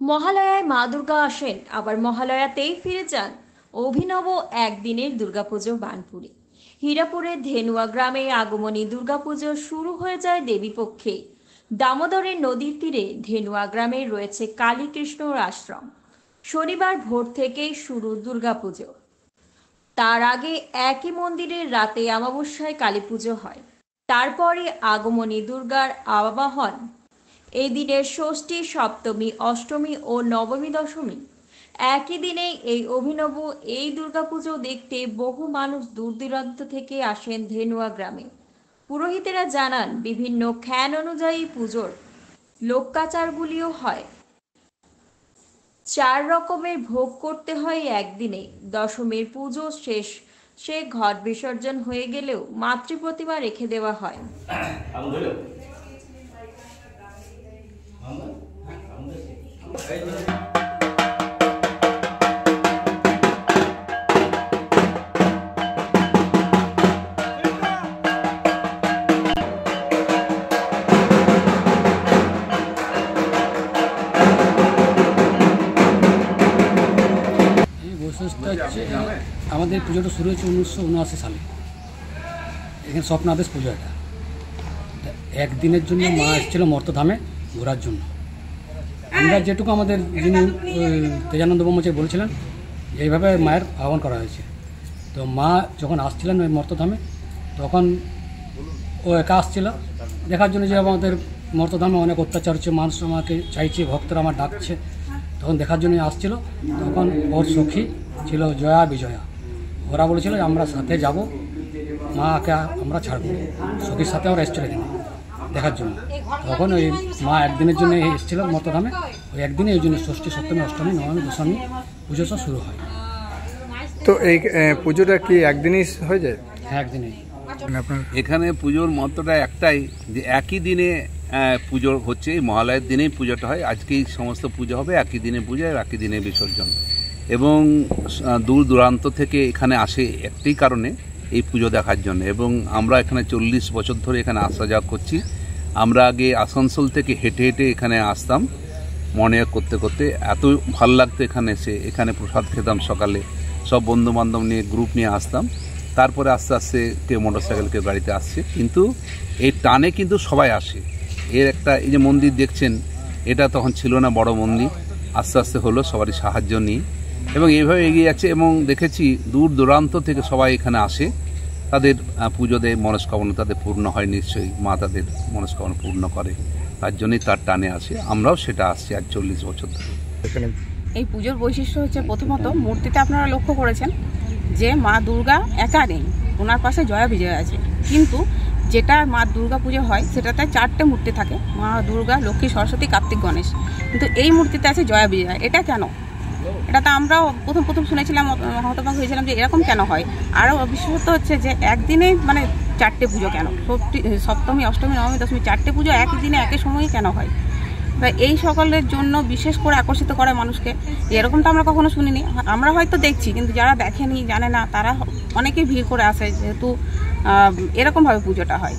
মহালয়ায় মা দুর্গা আসেন, আবার মহালয়াতেই ফিরে যান। অভিনব একদিনের দুর্গাপুজো বানপুরে। হীরাপুরের ধেনুয়া গ্রামে আগমনী দুর্গাপুজো শুরু হয়ে যায় দেবীপক্ষে। দামোদরের নদীর তীরে ধেনুয়া গ্রামে রয়েছে কালীকৃষ্ণর আশ্রম। শনিবার ভোর থেকেই শুরু দুর্গাপুজো। তার আগে একই মন্দিরের রাতে অমাবস্যায় কালী পুজো হয়। তারপরে আগমনী দুর্গার আবাহন। এই দিনের ষষ্ঠী, সপ্তমী, অষ্টমী ও নবমী, দশমী একই দিনেই এই অভিনব দুর্গাপুজো দেখতে বহু মানুষ দূর দূরান্ত থেকে আসেন ধেনুয়া গ্রামে। পুরোহিতেরা জানান, বিভিন্ন খ্যান অনুযায়ী পুজোর লোকাচারগুলিও হয়। 4 রকমের ভোগ করতে হয় একদিনে। দশমীর পুজো সে ঘট বিসর্জন হয়ে গেলেও মাতৃ প্রতিমা রেখে দেওয়া হয়। এই বৈশিষ্ট্য হচ্ছে আমাদের পুজোটা শুরু হয়েছে 1979 সালে। এখানে স্বপ্নাদেশ পুজো। এটা একদিনের জন্য মা এসেছিল মর্তধামে ঘোরার জন্য। আমরা যেটুকু আমাদের যিনি তেজানন্দ ব্রহ্মচারী বলেছিলেন, এইভাবে মায়ের আহ্বান করা হয়েছে। তো মা যখন আসছিলেন ওই মর্তধামে, তখন ও একা আসছিল দেখার জন্য যে আমাদের মর্তধামে অনেক অত্যাচার হচ্ছে, মানুষ আমাকে চাইছে, ভক্তরা আমার ডাকছে, তখন দেখার জন্য আসছিল। তখন ওর সখী ছিল জয়া, বিজয়া। ওরা বলেছিল আমরা সাথে যাব, মাকে আমরা ছাড়বো। সখীর সাথে ওরা এসেছিল এখানে দেখার জন্য। তখন ওই মা একদিনের জন্য এসেছিল মর্তধামে। ওই একদিনে এই জন্য ষষ্ঠী, সপ্তমী, অষ্টমী, নবমী, দশমী পুজো সব শুরু হয়। তো এই পুজোটা কি একদিনই হয়ে যায়? হ্যাঁ, একদিনেই। এখানে পুজোর মন্ত্রটা একটাই, যে একই দিনে পুজো হচ্ছে। এই মহালয়ের দিনেই পুজোটা হয়। আজকেই সমস্ত পুজো হবে, একই দিনে পুজো, একই দিনে বিসর্জন। এবং দূর দূরান্ত থেকে এখানে আসে একটি কারণে, এই পুজো দেখার জন্য। এবং আমরা এখানে 40 বছর ধরে এখানে আসা যাওয়া করছি। আমরা আগে আসানসোল থেকে হেঁটে হেঁটে এখানে আসতাম, মনে করতে করতে এত ভালো লাগতো এখানে এসে। এখানে প্রসাদ খেতাম সকালে, সব বন্ধু বান্ধব নিয়ে গ্রুপ নিয়ে আসতাম। তারপরে আস্তে আস্তে কেউ মোটরসাইকেল, কেউ গাড়িতে আসছে, কিন্তু এই টানে কিন্তু সবাই আসে। এর একটা, এই যে মন্দির দেখছেন, এটা তখন ছিল না বড় মন্দির, আস্তে আস্তে হলো সবারই সাহায্য নিয়ে, এবং এইভাবে এগিয়ে যাচ্ছে। এবং দেখেছি দূর দূরান্ত থেকে সবাই এখানে আসে, তাদের পুজো দেয়, মনস্কামনা তাদের পূর্ণ হয়। নিশ্চয়ই মা তাদের মনস্কামনা পূর্ণ করে, তার জন্যই তার টানে আসে। আমরাও সেটা আসছি আজ 40 বছর ধরে। এই পুজোর বৈশিষ্ট্য হচ্ছে, প্রথমত মূর্তিতে আপনারা লক্ষ্য করেছেন যে মা দুর্গা একা নেই, ওনার পাশে জয়া বিজয়া আছে। কিন্তু যেটা মা দুর্গা পুজো হয় সেটাতে 4টে মূর্তি থাকে, মা দুর্গা, লক্ষ্মী, সরস্বতী, কার্তিক, গণেশ। কিন্তু এই মূর্তিতে আছে জয়া বিজয়া। এটা কেন? এটা তো আমরাও প্রথম শুনেছিলাম, হতবাক হয়েছিলাম যে এরকম কেন হয়। আরও বিশেষত হচ্ছে যে একদিনে মানে 4টে পুজো কেন, সপ্তমী, অষ্টমী, নবমী, দশমী 4টে পুজো একই দিনে একই সময়ে কেন হয়? তাই এই সকলের জন্য বিশেষ করে আকর্ষিত করে মানুষকে। এরকম তো আমরা কখনো শুনিনি। আমরা হয়তো দেখছি, কিন্তু যারা দেখেনি, জানে না, তারা অনেকেই ভিড় করে আসে, যেহেতু এরকমভাবে পুজোটা হয়।